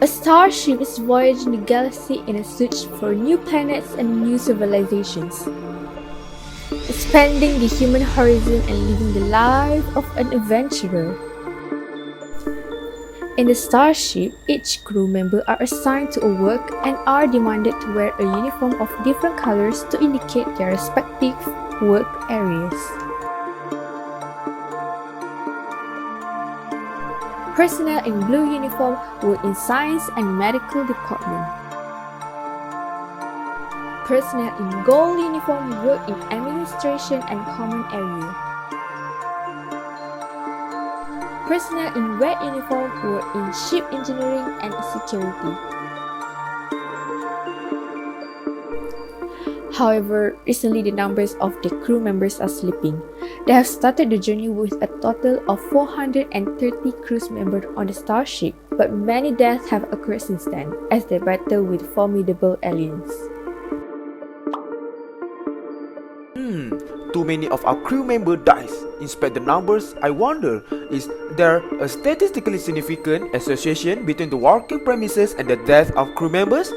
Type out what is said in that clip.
A starship is voyaging the galaxy in a search for new planets and new civilizations, expanding the human horizon and living the life of an adventurer. In the starship, each crew member are assigned to a work and are demanded to wear a uniform of different colors to indicate their respective work areas. Personnel in blue uniform work in science and medical department. Personnel in gold uniform work in administration and common area. Personnel in red uniform work in ship engineering and security. However, recently the numbers of the crew members are slipping. They have started the journey with a total of 430 crew members on the starship, but many deaths have occurred since then as they battle with formidable aliens. Too many of our crew members dies. Inspect the numbers, I wonder, is there a statistically significant association between the working premises and the death of crew members?